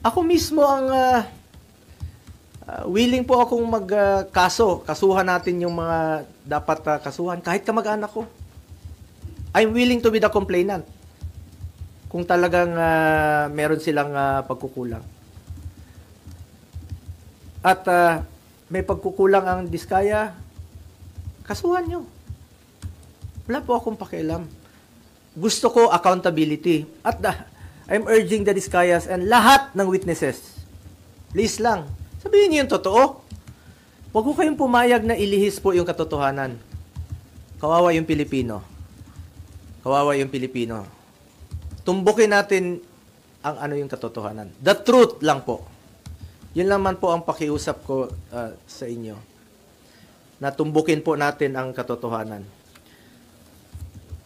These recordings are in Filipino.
Ako mismo ang willing po akong kasuhan natin yung mga dapat kasuhan, kahit kamag-anak ko. I'm willing to be the complainant kung talagang meron silang pagkukulang. At may pagkukulang ang Diskaya, kasuhan nyo. Wala po akong pakialam. Gusto ko accountability. At I'm urging the Diskayas and lahat ng witnesses, please lang, sabihin niyo yung totoo. Huwag ko kayong pumayag na ilihis po yung katotohanan. Kawawa yung Pilipino. Kawawa yung Pilipino. Tumbukin natin ang yung katotohanan. The truth lang po. Yun naman po ang pakiusap ko sa inyo. Na tumbukin po natin ang katotohanan.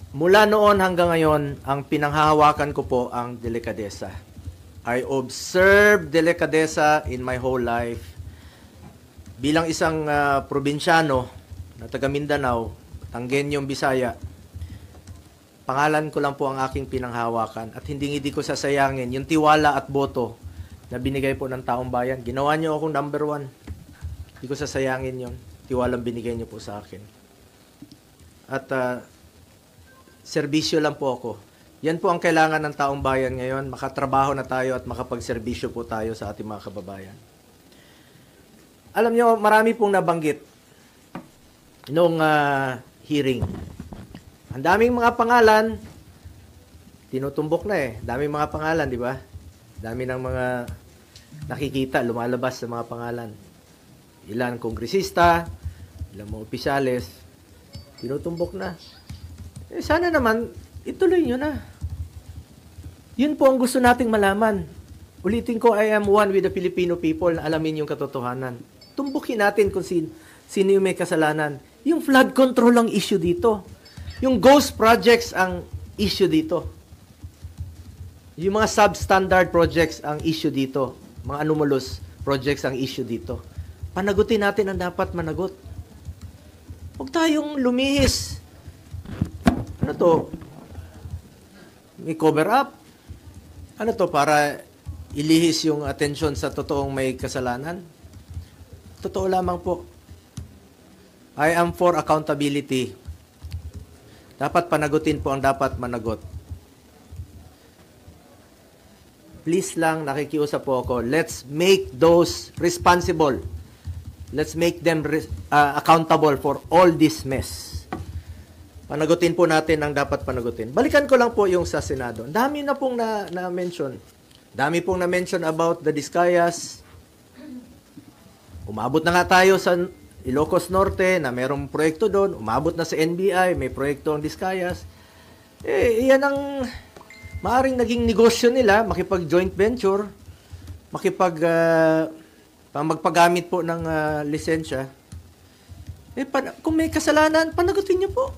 Mula noon hanggang ngayon, ang pinanghahawakan ko po ang delikadesa. I observe delikadesa in my whole life. Bilang isang probinsyano na taga Mindanao, Tanggenyong Bisaya, pangalan ko lang po ang aking pinanghahawakan at hindi ko sasayangin yung tiwala at boto na binigay po ng taong bayan. Ginawa niyo akong number 1. Hindi ko sasayangin yung tiwalang binigay niyo po sa akin. At serbisyo lang po ako. Yan po ang kailangan ng taong bayan ngayon. Makatrabaho na tayo at makapagserbisyo po tayo sa ating mga kababayan. Alam nyo, marami pong nabanggit noong hearing. Ang daming mga pangalan, tinutumbok na eh. Daming mga pangalan, di ba? Dami ng mga nakikita, lumalabas sa mga pangalan. Ilan kongresista, ilan mga opisyales, tinutumbok na. Eh, sana naman, ituloy nyo na. Yun po ang gusto nating malaman. Ulitin ko, I am one with the Filipino people na alamin yung katotohanan. Tumbukin natin kung sino yung may kasalanan. Yung flood control ang issue dito. Yung ghost projects ang issue dito. Yung mga substandard projects ang issue dito. Mga anomalous projects ang issue dito. Panagutin natin ang dapat managot. Huwag tayong lumihis. Ano to? May cover up? Ano to? Para ilihis yung atensyon sa totoong may kasalanan? Totoo lamang po. I am for accountability. Dapat panagutin po ang dapat managot. Please lang, nakikiusap po ako, let's make those responsible. Let's make them accountable for all this mess. Panagutin po natin ang dapat panagutin. Balikan ko lang po yung sa Senado. Dami na pong na-mention. Dami pong na-mention about the Diskayas. Umabot na nga tayo sa Ilocos Norte na mayroong proyekto doon. Umabot na sa NBI, may proyekto ang Diskayas. Eh, yan ang maaring naging negosyo nila, makipag-joint venture, magpagamit po ng lisensya. Eh, kung may kasalanan, panagutin nyo po.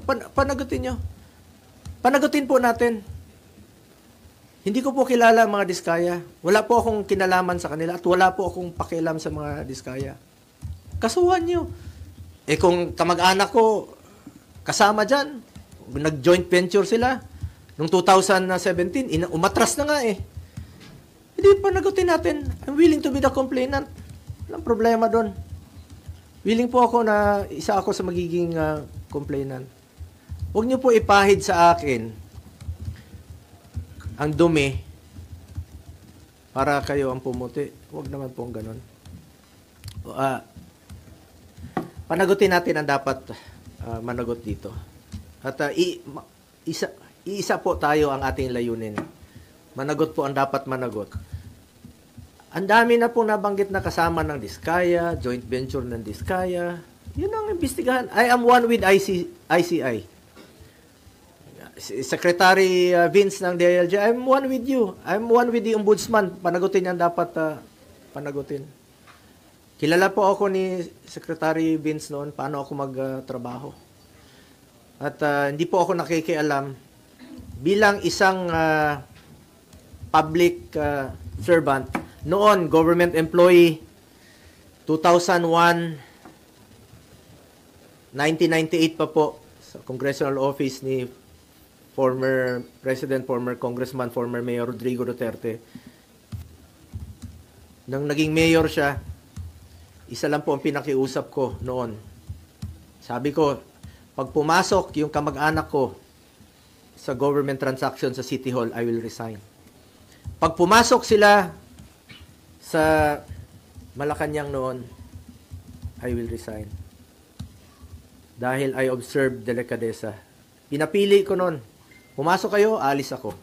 Panagutin nyo. Panagutin po natin. Hindi ko po kilala ang mga Diskaya. Wala po akong kinalaman sa kanila at wala po akong pakialam sa mga Diskaya. Kasuhan nyo. Eh kung kamag-anak ko kasama dyan, nag-joint venture sila, noong 2017, umatras na nga eh. Hindi panagutin natin. I'm willing to be the complainant. Walang problema doon. Willing po ako na isa ako sa magiging complainant. Huwag niyo po ipahid sa akin ang dumi para kayo ang pumuti. Huwag naman po ang ganun. Panagutin natin ang dapat managot dito. At isa po tayo ang ating layunin. Managot po ang dapat managot. Ang dami na pong nabanggit na kasama ng Diskaya, joint venture ng Diskaya. Yun ang imbestigahan. I am one with ICI. Secretary Vince ng DILG, I'm one with you. I'm one with the Ombudsman. Panagutin yan dapat panagutin. Kilala po ako ni Secretary Vince noon paano ako magtrabaho. At hindi po ako nakikialam bilang isang public servant. Noon, government employee, 2001, 1998 pa po, sa congressional office ni former President, former Congressman, former Mayor Rodrigo Duterte. nang naging mayor siya, isa lang po ang pinakiusap ko noon. Sabi ko, pag pumasok yung kamag-anak ko sa government transaction sa City Hall, I will resign. Pag pumasok sila sa Malacanang noon, I will resign. Dahil I observed delikadesa. Pinapili ko noon. Pumasok kayo, alis ako.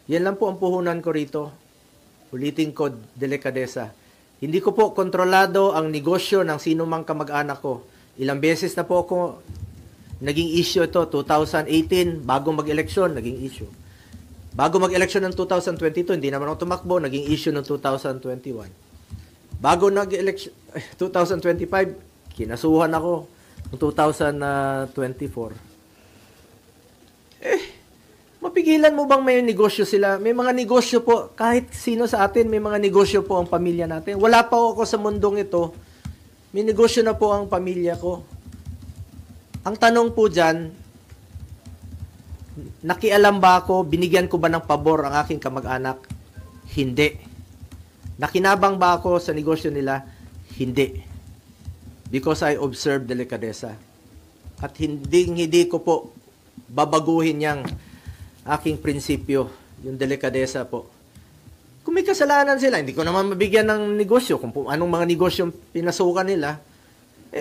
Yan lang po ang puhunan ko rito. Ulitin ko, delikadesa. Hindi ko po kontrolado ang negosyo ng sino mang kamag-anak ko. Ilang beses na po ako naging issue ito. 2018, bago mag-eleksyon, naging issue. Bago mag-eleksyon ng 2022, hindi naman ako tumakbo, naging issue ng 2021. Bago nag-eleksyon, 2025, kinasuhan ako ng 2024. Mapigilan mo bang may negosyo sila? May mga negosyo po, kahit sino sa atin, may mga negosyo po ang pamilya natin. Wala pa ako sa mundong ito, may negosyo na po ang pamilya ko. Ang tanong po dyan, nakialam ba ako, binigyan ko ba ng pabor ang aking kamag-anak? Hindi. Nakinabang ba ako sa negosyo nila? Hindi. Because I observed delikadesa. At hindi ko po babaguhin yang aking prinsipyo, yung delikadesa po. Kung may kasalanan sila, hindi ko naman mabigyan ng negosyo, kung anong mga negosyo pinasukan nila,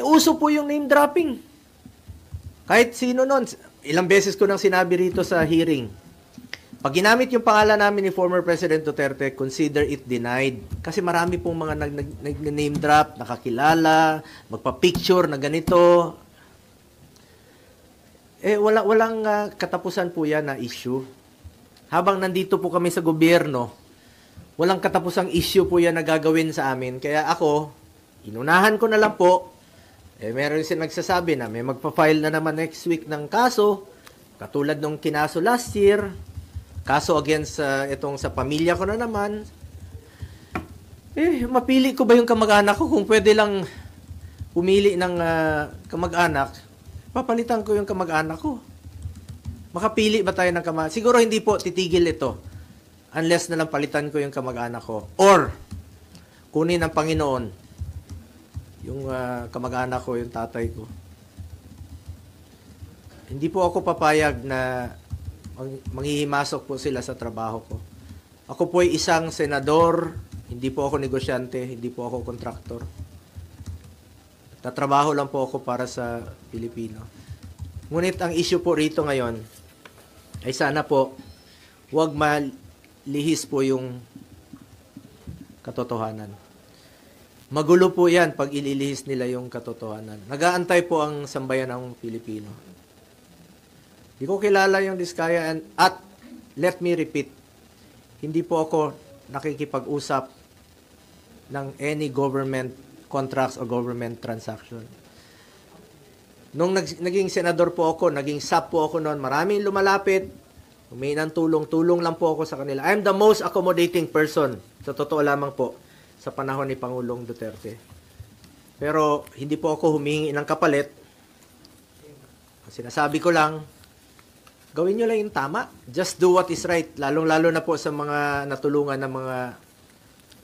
uso po yung name dropping. Kahit sino nun, ilang beses ko nang sinabi rito sa hearing, pag ginamit yung pangalan namin ni former President Duterte, consider it denied. Kasi marami pong mga nag-name drop, nakakilala, magpa-picture na ganito. Walang katapusan po yan na issue. Habang nandito po kami sa gobyerno, walang katapusang issue po yan na gagawin sa amin. Kaya ako, inunahan ko na lang po. Meron siya nagsasabi na may magpa-file na naman next week ng kaso, katulad nung kinaso last year, kaso against itong sa pamilya ko na naman. Mapili ko ba yung kamag-anak ko? Kung pwede lang pumili ng kamag-anak, papalitan ko yung kamag-anak ko. Makapili ba tayo ng kamag-anak? Siguro hindi po titigil ito unless na lang palitan ko yung kamag-anak ko. Or, kunin ng Panginoon yung kamag-anak ko, yung tatay ko. Hindi po ako papayag na manghihimasok po sila sa trabaho ko. Ako po ay isang senador, hindi po ako negosyante, hindi po ako kontraktor. Tatrabaho lang po ako para sa Pilipino. Ngunit ang issue po rito ngayon ay sana po huwag malihis po yung katotohanan. Magulo po yan pag ililihis nila yung katotohanan. Nag-aantay po ang sambayan ng Pilipino. Hindi ko kilala yung Diskaya at let me repeat, hindi po ako nakikipag-usap ng any government contracts o government transaction. Nung naging senador po ako, naging SAP po ako noon, maraming lumalapit, humingi ng tulong lang po ako sa kanila. I'm the most accommodating person, sa totoo lamang po, sa panahon ni Pangulong Duterte. Pero hindi po ako humingi ng kapalit. Sinasabi ko lang, gawin nyo lang yung tama. Just do what is right. Lalong-lalo na po sa mga natulungan ng mga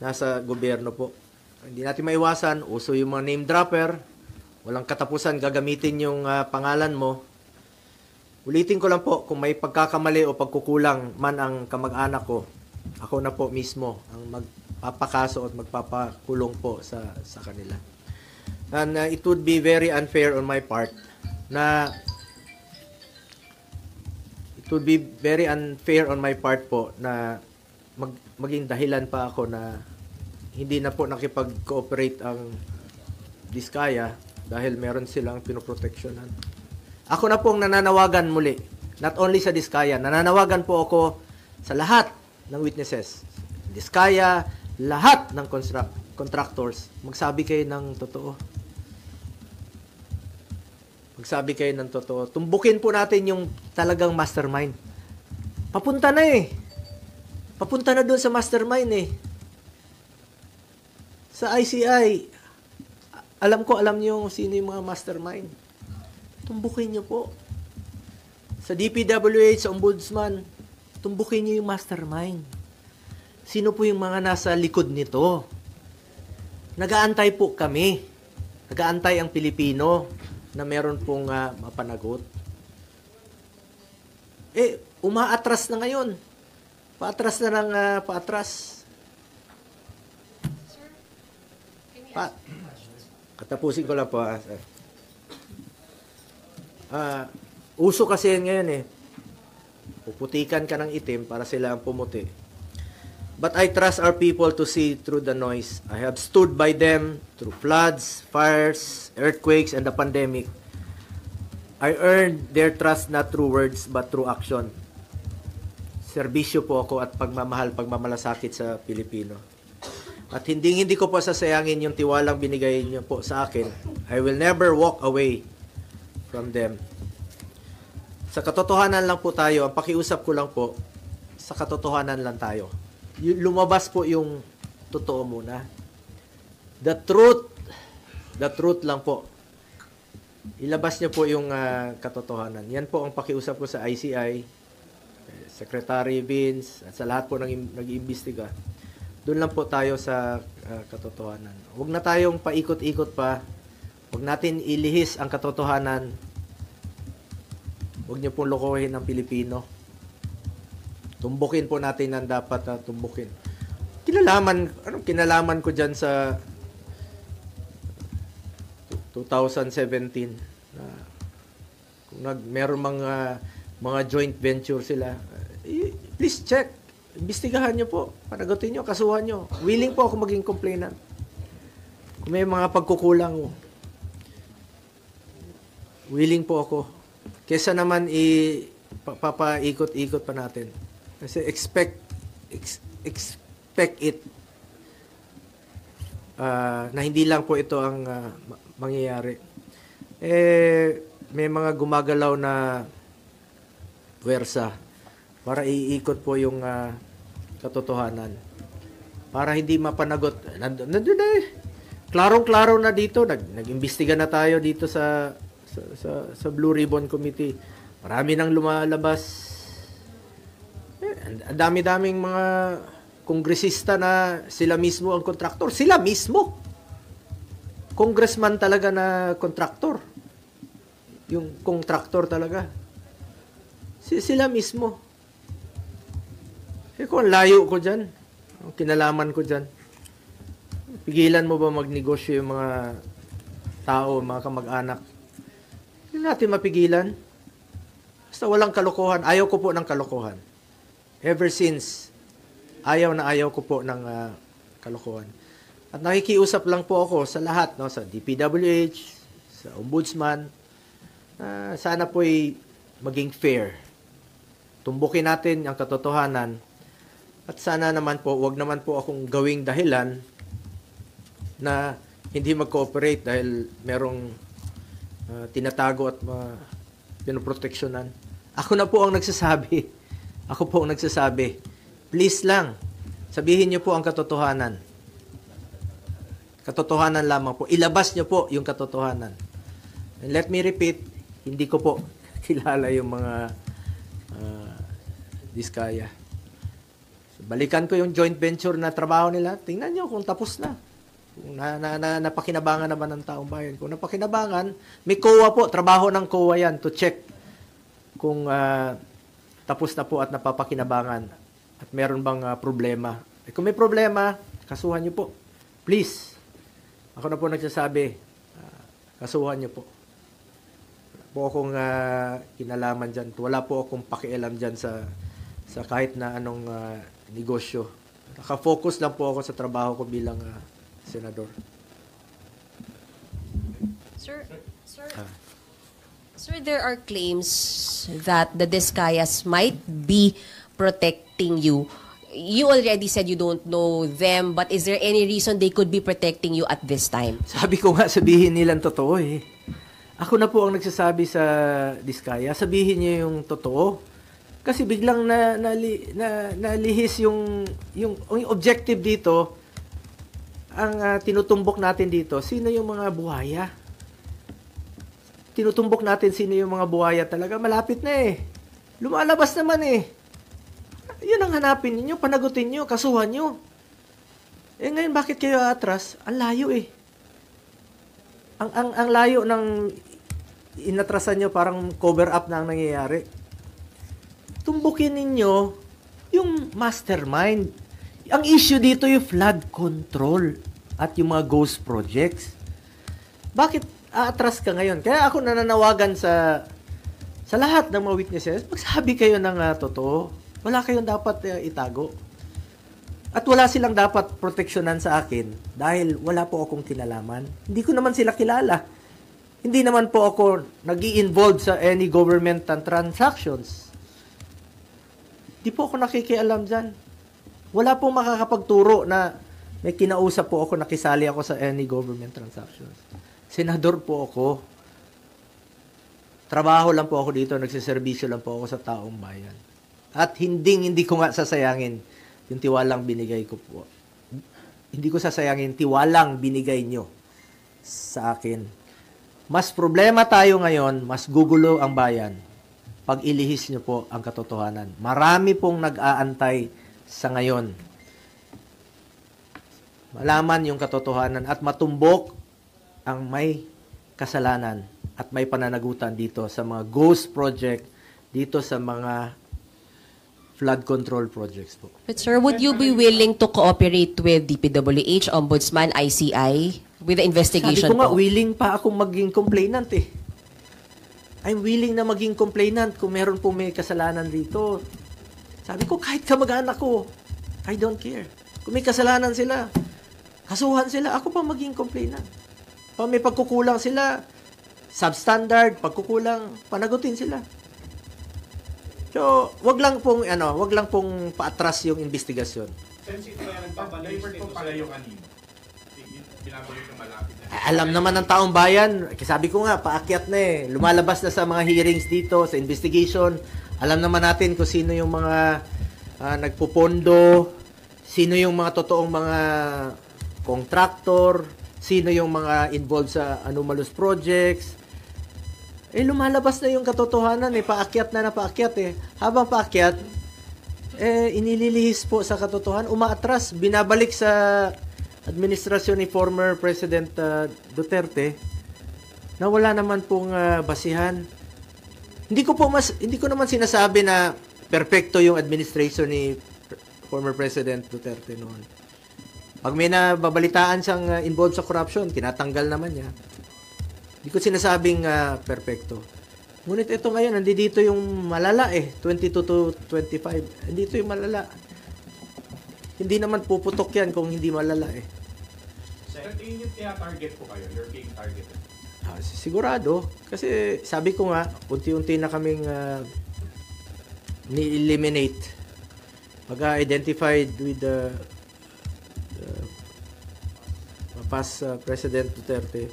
nasa gobyerno po. Hindi natin maiwasan, uso yung mga name dropper, walang katapusan gagamitin yung pangalan mo. Ulitin ko lang po, kung may pagkakamali o pagkukulang man ang kamag-anak ko, ako na po mismo ang magpapakaso at magpapakulong po sa kanila. And it would be very unfair on my part na po na maging dahilan pa ako na hindi na po nakipag-cooperate ang Diskaya dahil meron silang pinoproteksyonan. Ako na pong nananawagan muli, not only sa Diskaya, nananawagan po ako sa lahat ng witnesses. Diskaya, lahat ng contractors, magsabi kayo ng totoo. Magsabi kayo ng totoo. Tumbukin po natin yung talagang mastermind. Papunta na eh. Papunta na doon sa mastermind eh. Sa ICI, alam niyo sino yung mga mastermind. Tumbukin niyo po. Sa DPWH, sa Ombudsman, tumbukin niyo yung mastermind. Sino po yung mga nasa likod nito? Nag-aantay po kami. Nag-aantay ang Pilipino na meron pong mapanagot. Umaatras na ngayon. Paatras na ng paatras. Sir, can we Pa ask questions? Katapusin ko lang po. Uso kasi yan ngayon eh. Puputikan ka ng itim para sila ang pumuti. But I trust our people to see through the noise. I have stood by them through floods, fires, earthquakes, and the pandemic. I earned their trust not through words but through action. Serbisyo po ako at pagmamahal, pagmamalasakit sa Pilipino. At hindi ko po sasayangin yung tiwalang binigay niyo po sa akin. I will never walk away from them. Sa katotohanan lang po tayo, ang pakiusap ko lang po, sa katotohanan lang tayo. Lumabas po yung totoo muna. The truth lang po. Ilabas niyo po yung katotohanan. Yan po ang pakiusap ko sa ICI, Secretary Vince, at sa lahat po nag-iimbestiga. Doon lang po tayo sa katotohanan. Huwag na tayong paikot-ikot pa. Huwag natin ilihis ang katotohanan. Huwag niyo pong lokohin ang Pilipino. Tumbukin po natin ang dapat tumbukin. Anong kinalaman ko dyan sa 2017? Kung meron mga joint venture sila, please check. Imbestigahan nyo po. Panagutin nyo, kasuhan nyo. Willing po ako maging complainant. Kung may mga pagkukulang, willing po ako. Kesa naman papaikot-ikot pa natin. Kasi expect it na hindi lang po ito ang mangyayari. May mga gumagalaw na puwersa para iikot po yung katotohanan. Para hindi mapanagot. Nandun na eh. Klarong-klaro na dito. Nag-imbestiga na tayo dito sa Blue Ribbon Committee. Marami nang lumalabas. Ang dami-daming mga kongresista na sila mismo ang kontraktor. Sila mismo. Congressman talaga na kontraktor. Yung kontraktor talaga. Sila mismo. Kung layo ko dyan, ang kinalaman ko dyan, pigilan mo ba magnegosyo yung mga tao, mga kamag-anak? Hindi natin mapigilan. Basta walang kalokohan. Ayaw ko po ng kalokohan. Ever since, ayaw ko po ng kalokohan. At nakikiusap lang po ako sa lahat, no, sa DPWH, sa Ombudsman, sana po'y maging fair. Tumbukin natin ang katotohanan at sana naman po, wag naman po akong gawing dahilan na hindi mag-cooperate dahil merong tinatago at pinoproteksyonan. Ako na po ang nagsasabi. Ako po ang nagsasabi. Please lang, sabihin niyo po ang katotohanan. Katotohanan lamang po. Ilabas niyo po yung katotohanan. And let me repeat, hindi ko po kilala yung mga diskaya. So, balikan ko yung joint venture na trabaho nila. Tingnan niyo kung tapos na. Kung napakinabangan naman ng taong bayan. Kung napakinabangan, may COA po. Trabaho ng COA yan to check kung tapos na po at napapakinabangan at meron bang problema. Kung may problema, kasuhan niyo po. Please. Ako na po nagsasabi, kasuhan niyo po. Wala po akong kinalaman dyan. Wala po akong pakialam dyan sa kahit na anong negosyo. Nakafocus lang po ako sa trabaho ko bilang senador. Sir, there are claims that the Discayas might be protecting you. You already said you don't know them, but is there any reason they could be protecting you at this time? Sabi ko nga, sabihin nilang totoo eh. Ako na po ang nagsasabi sa Diskaya, sabihin niyo yung totoo. Kasi biglang nalihis yung objective dito, ang tinutumbok natin dito, sino yung mga buhaya? Tinutumbok natin sino yung mga buhaya talaga, malapit na eh. Lumalabas naman eh. Yun ang hanapin ninyo, panagutin nyo, kasuhan nyo. Eh ngayon, bakit kayo atras? Ang layo eh. Ang layo ng inatrasan nyo, parang cover up na ang nangyayari. Tumbukin ninyo yung mastermind. Ang issue dito yung flood control at yung mga ghost projects. Bakit aatras ka ngayon? Kaya ako nananawagan sa lahat ng mga witnesses, magsabi kayo ng totoo. Wala kayong dapat itago. At wala silang dapat proteksyonan sa akin dahil wala po akong kinalaman. Hindi ko naman sila kilala. Hindi naman po ako nag-i-involve sa any government transactions. Hindi po ako nakikialam dyan. Wala pong makakapagturo na may kinausap po ako, nakisali ako sa any government transactions. Senador po ako. Trabaho lang po ako dito, nagsiservisyo lang po ako sa taong bayan. At hindi ko nga sasayangin yung tiwalang binigay ko po. Hindi ko sasayangin tiwalang binigay nyo sa akin. Mas problema tayo ngayon, mas gugulo ang bayan pag ilihis nyo po ang katotohanan. Marami pong nag-aantay sa ngayon. Malaman yung katotohanan at matumbok ang may kasalanan at may pananagutan dito sa mga ghost project, dito sa mga flood control projects po. But sir, would you be willing to cooperate with DPWH, Ombudsman, ICI with the investigation Sabi ko nga, po? willing pa akong maging complainant eh. I'm willing na maging complainant kung meron po may kasalanan dito. Sabi ko, kahit kamag-anak ko, I don't care. Kung may kasalanan sila, kasuhan sila, ako pa maging complainant. Pag may pagkukulang sila, substandard, pagkukulang, panagutin sila. So, wag lang pong paatras yung investigasyon. Since ito yan, nagpapalipert po pala yung kanina. Binabalik yung malapit na. Alam naman ng taong bayan, sabi ko nga, paakyat na eh. Lumalabas na sa mga hearings dito, sa investigation. Alam naman natin kung sino yung mga nagpupondo, sino yung mga totoong mga contractor, sino yung mga involved sa anomalous projects. Eh, lumalabas na yung katotohanan eh. Paakyat na paakyat eh. Habang paakyat, inililihis po sa katotohanan. Umaatras, binabalik sa administrasyon ni former President Duterte na wala naman pong basihan. Hindi ko naman sinasabi na perpekto yung administration ni former President Duterte noon. Pag may nababalitaan siyang involved sa corruption, tinatanggal naman niya. Hindi ko sinasabing perpekto. Ngunit ito ngayon, nandito yung malala eh. 22 to 25. Nandito yung malala. Hindi naman puputok yan kung hindi malala eh. Sir, tingin yung target po kayo? You're being targeted? Sigurado. Kasi sabi ko nga, unti-unti na kaming ni-eliminate. Pag-identified with the past President Duterte,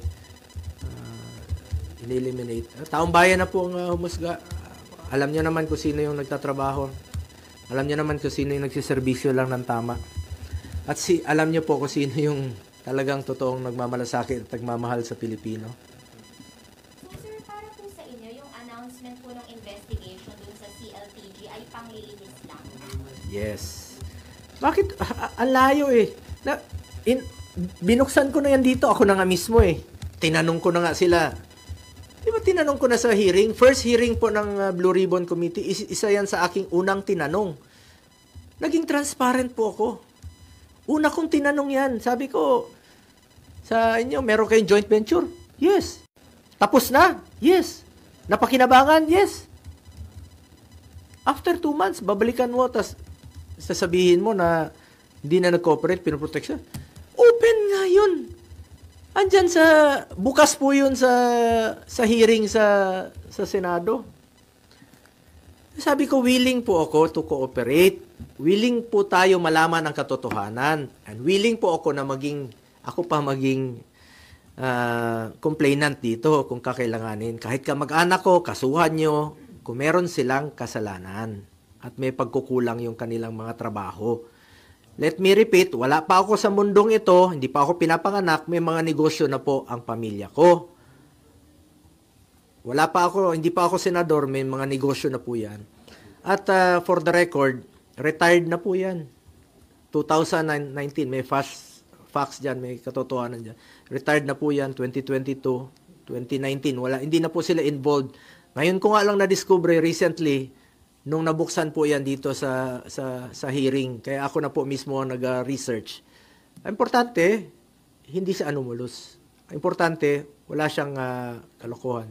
in-eliminate. Taong bayan na po ang humusga. Alam niyo naman kung sino yung nagtatrabaho. Alam niyo naman kung sino yung nagsiservisyo lang ng tama. At alam niyo po kung sino yung talagang totoong nagmamalasakit at nagmamahal sa Pilipino. So sir, para po sa inyo, yung announcement po ng investigation dun sa CLTG ay panglilinis lang? Yes. Bakit? Ang layo eh. Binuksan ko na yan dito. Ako na nga mismo eh. Tinanong ko na nga sila. Di ba tinanong ko na sa hearing? First hearing po ng Blue Ribbon Committee, isa yan sa aking unang tinanong. Naging transparent po ako. Una kong tinanong yan. Sabi ko, sa inyo, meron kayong joint venture? Yes. Tapos na? Yes. Napakinabangan? Yes. After 2 months, babalikan mo, tas sasabihin mo na hindi na nag-cooperate, pinoprotection. Open nga yun. Andyan bukas po yun sa hearing sa Senado. Sabi ko, willing po ako to cooperate. Willing po tayo malaman ang katotohanan. And willing po ako na ako pa maging complainant dito kung kakailanganin. Kahit kamag-anak ko, kasuhan nyo kung meron silang kasalanan at may pagkukulang yung kanilang mga trabaho. Let me repeat, wala pa ako sa mundong ito, hindi pa ako pinapanganak, may mga negosyo na po ang pamilya ko. Hindi pa ako senador, may mga negosyo na po yan. At for the record, retired na po yan. 2019, may facts dyan, may katotohanan dyan. Retired na po yan, 2022, 2019, wala, hindi na po sila involved. Ngayon ko nga lang na-discover recently, nung nabuksan po yan dito sa hearing, kaya ako na po mismo ang nag-research. Importante, hindi siya anomalous. Importante, wala siyang kalokohan.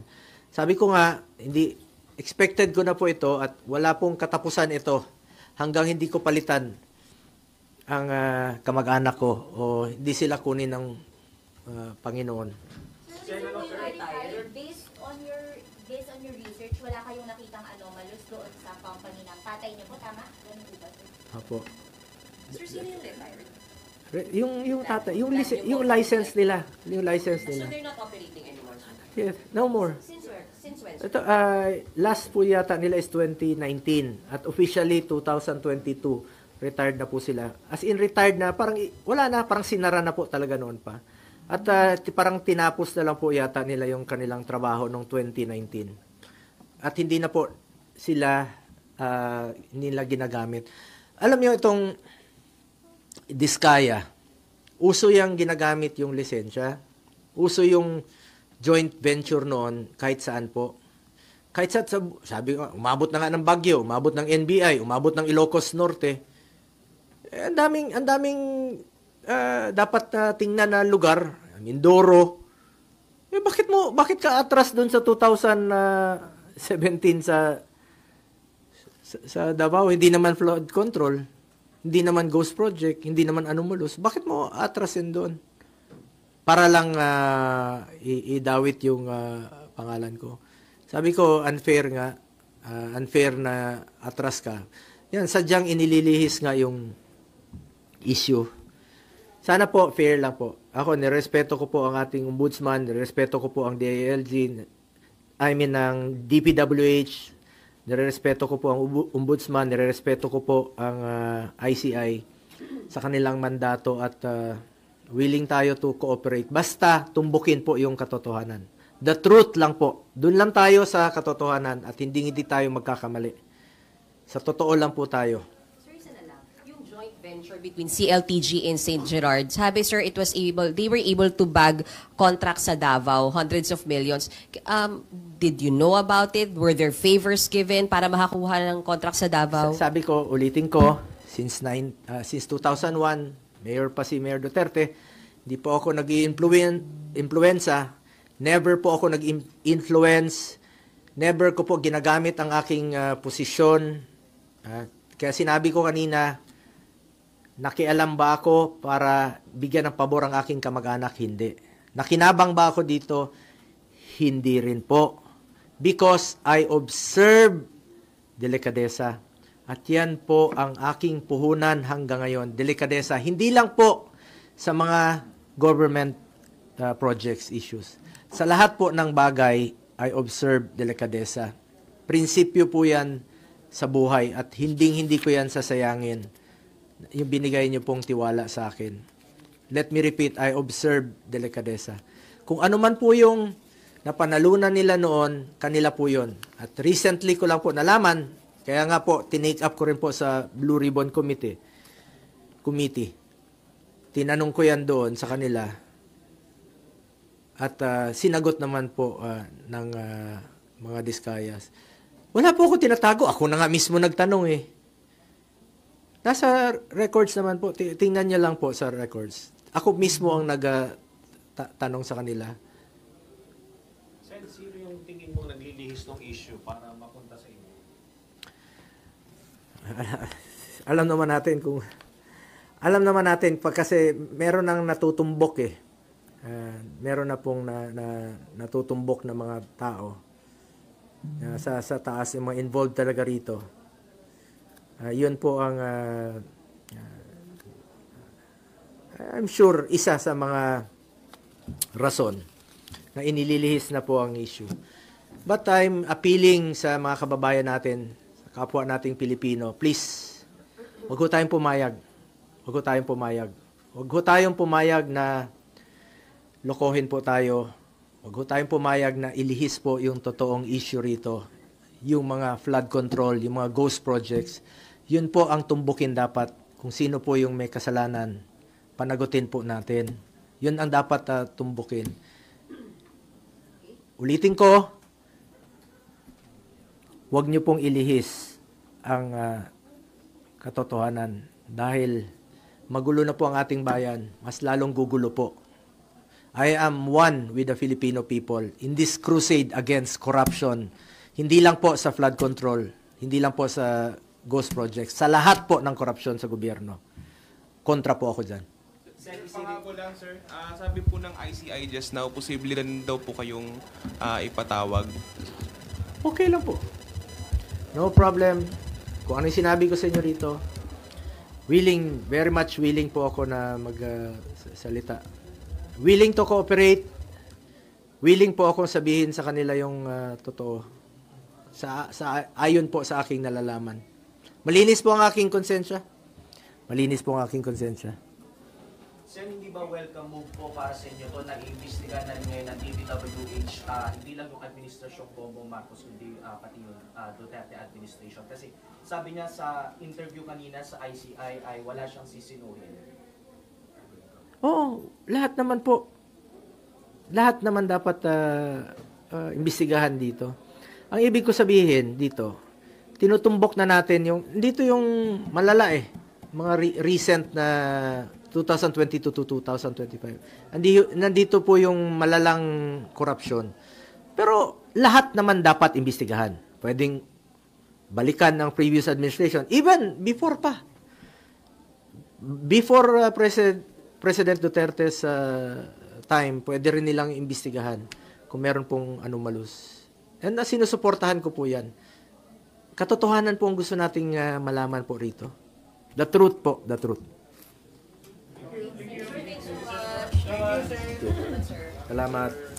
Sabi ko nga, hindi, expected ko na po ito at wala pong katapusan ito hanggang hindi ko palitan ang kamag-anak ko o hindi sila kunin ng Panginoon. Based on your research, wala kayong nakitang anomalous doon sa company ng tatay niyo po, tama? Ganun po ba, sir? Apo. Sir, sino yung retired? Yung tatay, yung license nila, So they're not operating anymore? Yes, no more. Since when? Ito, last po yata nila is 2019 at officially 2022 retired na po sila. As in retired na, parang wala na, parang sinara na po talaga noon pa. At parang tinapos na lang po yata nila yung kanilang trabaho noong 2019. At hindi na po sila nila ginagamit. Alam niyo itong Diskaya, uso yung ginagamit yung lisensya. Uso yung joint venture noon kahit saan po. Kahit sa sabi ko, umabot na nga ng Baguio, umabot ng NBI, umabot ng Ilocos Norte. Ang daming dapat tingnan na lugar, Mindoro. Bakit ka atras doon sa 2017 sa Davao? Hindi naman flood control, hindi naman ghost project, hindi naman anomalous. Bakit mo atrasin doon? Para lang idawit yung pangalan ko. Sabi ko, unfair nga. Unfair na atras ka. Yan, sadyang inililihis nga yung issue. Sana po, fair lang po. Ako, nirespeto ko po ang ating ombudsman, nirespeto ko po ang DILG, ng DPWH, nirespeto ko po ang ombudsman, nirespeto ko po ang ICI sa kanilang mandato at willing tayo to cooperate. Basta tumbukin po yung katotohanan. The truth lang po. Doon lang tayo sa katotohanan at hindi tayo magkakamali. Sa totoo lang po tayo. Yung joint venture between CLTG and St. Gerard, sabi sir, they were able to bag contracts sa Davao, hundreds of millions. Did you know about it? Were there favors given para makakuha ng contract sa Davao? Sabi ko, ulitin ko, since 2001, Mayor pa si Mayor Duterte, hindi po ako nag-influenza, never po ako nag-influence, never ko po ginagamit ang aking posisyon. Kaya sinabi ko kanina, nakialam ba ako para bigyan ng pabor ang aking kamag-anak? Hindi. Nakinabang ba ako dito? Hindi rin po. Because I observe delikadesa. At yan po ang aking puhunan hanggang ngayon. Delikadesa. Hindi lang po sa mga government projects issues. Sa lahat po ng bagay, I observe delikadesa. Prinsipyo po yan sa buhay at hindi ko yan sasayangin. Yung binigay niyo pong tiwala sa akin. Let me repeat, I observe delikadesa. Kung ano man po yung napanalunan nila noon, kanila po yun. At recently ko lang po nalaman, kaya nga po, tinake up ko rin po sa Blue Ribbon Committee. Tinanong ko yan doon sa kanila. At sinagot naman po ng mga Diskayas. Wala po ako tinatago. Ako na nga mismo nagtanong eh. Nasa records naman po. Tingnan niyo lang po sa records. Ako mismo ang nagtanong sa kanila. Sino yung tingin mo naglilihis ng issue para mapunta sa inyo? Alam naman natin kasi meron nang natutumbok eh. Meron na pong natutumbok na mga tao. Sa taas yung mga involved talaga rito. Yun po ang I'm sure isa sa mga rason na inililihis na po ang issue. But I'm appealing sa mga kababayan natin, sa kapwa nating Pilipino, please, wag ho tayong pumayag. Wag ho tayong pumayag na lokohin po tayo. Wag ho tayong pumayag na ilihis po yung totoong issue rito. Yung mga flood control, yung mga ghost projects. Yun po ang tumbukin dapat. Kung sino po yung may kasalanan, panagutin po natin. Yun ang dapat tumbukin. Ulitin ko, huwag niyo pong ilihis ang katotohanan dahil magulo na po ang ating bayan, mas lalong gugulo po. I am one with the Filipino people in this crusade against corruption. Hindi lang po sa flood control, hindi lang po sa ghost projects, sa lahat po ng korupsyon sa gobyerno. Kontra po ako dyan. Pangako lang, sir. Sabi po ng ICI just now, posible rin daw po kayong ipatawag. Okay lang po. No problem. Kung ano yung sinabi ko sa inyo rito, very much willing po ako na magsalita. Willing to cooperate. Willing po akong sabihin sa kanila yung totoo. Ayon po sa aking nalalaman. Malinis po ang aking konsensya. Malinis po ang aking konsensya. Sir, hindi ba welcome move po para sa inyo to na iimbestigahan na rin ngayon ng DPWH, hindi lang yung administrasyong Bongbong Marcos, kundi pati yung Duterte administration? Kasi sabi niya sa interview kanina sa ICI ay wala siyang sisinuhin. Oo, lahat naman po. Lahat naman dapat imbestigahan dito. Ang ibig ko sabihin dito, tinutumbok na natin dito yung malala mga recent na 2022 to 2025. Nandito po yung malalang korupsyon. Pero lahat naman dapat imbestigahan. Pwedeng balikan ng previous administration, even before pa. Before President Duterte's time, pwede rin nilang imbestigahan kung meron pong anomalous. And sinusuportahan ko po yan. Katotohanan po ang gusto nating malaman po rito. The truth po, the truth. Thank you so much. Salamat.